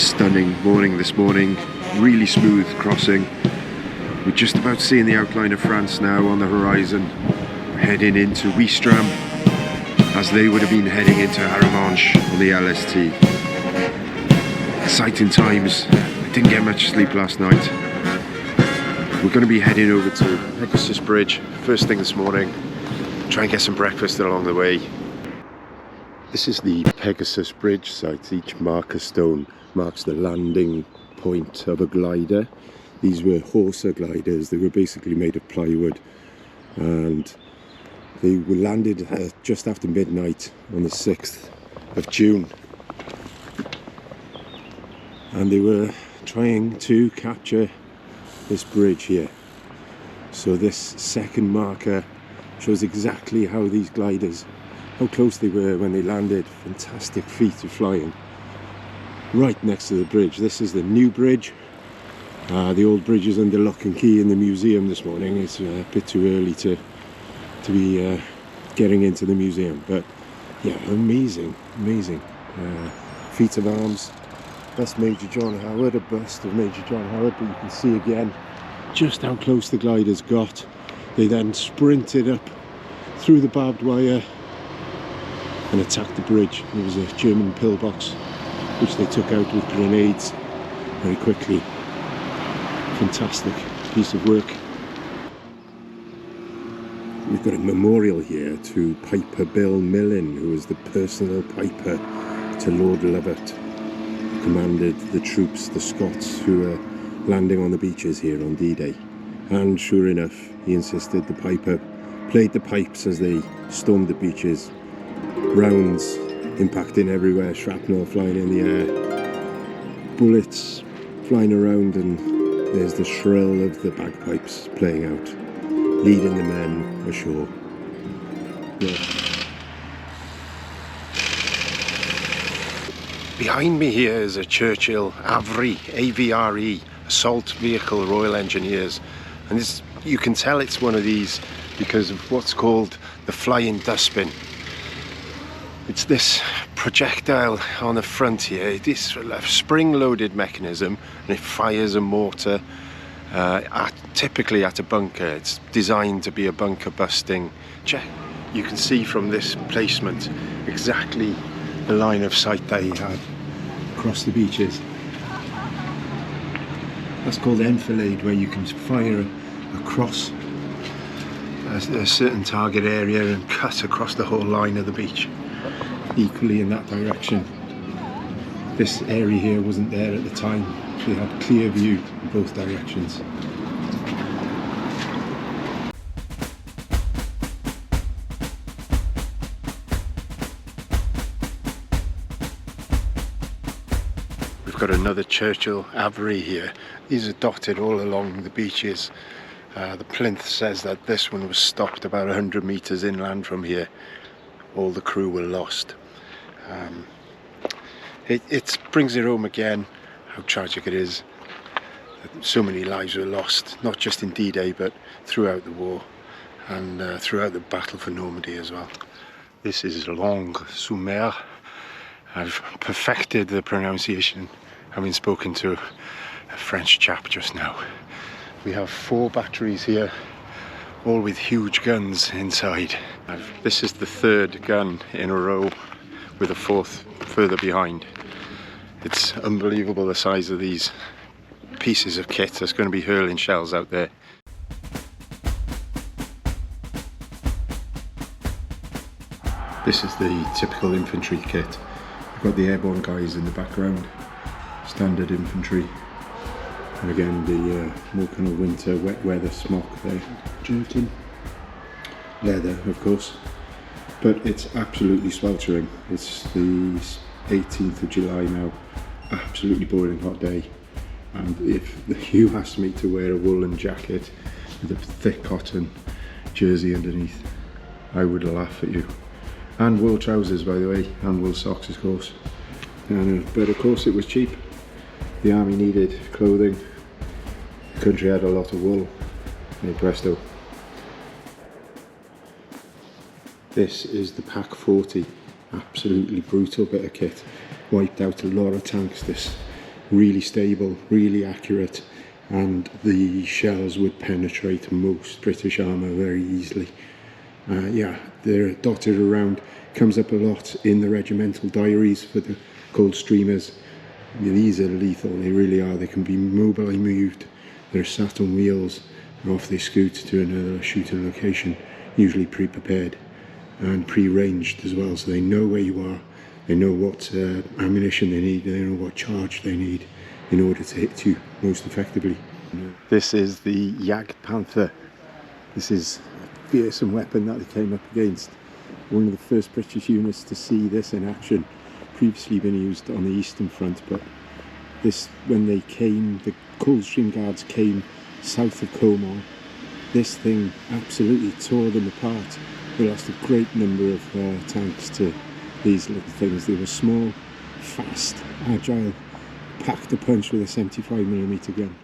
Stunning morning this morning, really smooth crossing. We're just about seeing the outline of France now on the horizon. We're heading into Ouistreham, as they would have been heading into Arromanches on the LST. Exciting times. I didn't get much sleep last night. We're going to be heading over to Pegasus Bridge first thing this morning. Try and get some breakfast along the way. This is the Pegasus Bridge site. Each marker stone marks the landing point of a glider. These were hawser gliders. They were basically made of plywood, and they were landed just after midnight on the 6th of June. And they were trying to capture this bridge here. So this second marker shows exactly how these gliders, how close they were when they landed. Fantastic feat of flying. Right next to the bridge. This is the new bridge. The old bridge is under lock and key in the museum this morning. It's a bit too early to be getting into the museum, but yeah, amazing. Feat of arms. That's Major John Howard, a bust of Major John Howard, but you can see again just how close the gliders got. They then sprinted up through the barbed wire and attacked the bridge. There was a German pillbox which they took out with grenades very quickly. Fantastic piece of work. We've got a memorial here to Piper Bill Millen, who was the personal piper to Lord Lovat, who commanded the troops, the Scots, who were landing on the beaches here on D-Day. And sure enough, he insisted the piper played the pipes as they stormed the beaches. Rounds impacting everywhere, shrapnel flying in the air, bullets flying around, and there's the shrill of the bagpipes playing out, leading the men ashore. Yeah. Behind me here is a Churchill Avre, AVRE, assault vehicle, Royal Engineers, and this, you can tell it's one of these because of what's called the flying dustbin. It's this projectile on the front here. It is a spring-loaded mechanism, and it fires a mortar typically at a bunker. It's designed to be a bunker-busting check. You can see from this placement exactly the line of sight they had across the beaches. That's called enfilade, where you can fire across a certain target area and cut across the whole line of the beach. Equally in that direction. This area here wasn't there at the time, so you had clear view in both directions. We've got another Churchill Avre here. These are dotted all along the beaches. The plinth says that this one was stopped about 100 meters inland from here. All the crew were lost. It brings it home again how tragic it is that so many lives were lost, not just in D-Day but throughout the war and throughout the battle for Normandy as well. This is Longues-sur-Mer. I've perfected the pronunciation having spoken to a French chap just now. We have 4 batteries here, all with huge guns inside. This is the 3rd gun in a row, with a 4th further behind. It's unbelievable the size of these pieces of kit that's going to be hurling shells out there. This is the typical infantry kit. We've got the airborne guys in the background, standard infantry. And again, the more kind of winter wet weather smock there, jerkin, leather of course, but it's absolutely sweltering. It's the 18th of July now, absolutely boiling hot day, and if you asked me to wear a woolen jacket with a thick cotton jersey underneath, I would laugh at you. And wool trousers, by the way, and wool socks of course. But of course it was cheap. The army needed clothing. The country had a lot of wool. Hey presto. This is the Pack 40. Absolutely brutal bit of kit. Wiped out a lot of tanks, this really stable, really accurate, and the shells would penetrate most British armour very easily. Yeah, they're dotted around. Comes up a lot in the regimental diaries for the Coldstreamers. These are lethal, they really are. They can be mobilely moved. They're sat on wheels and off they scoot to another shooting location, usually pre-prepared and pre-ranged as well, so they know where you are. They know what ammunition they need, they know what charge they need in order to hit you most effectively. This is the Jagdpanther. This is a fearsome weapon that they came up against. One of the first British units to see this in action. Previously been used on the Eastern Front, but this, when they came, the Coldstream Guards came south of Comont, this thing absolutely tore them apart. They lost a great number of tanks to these little things. They were small, fast, agile, packed a punch with a 75mm gun.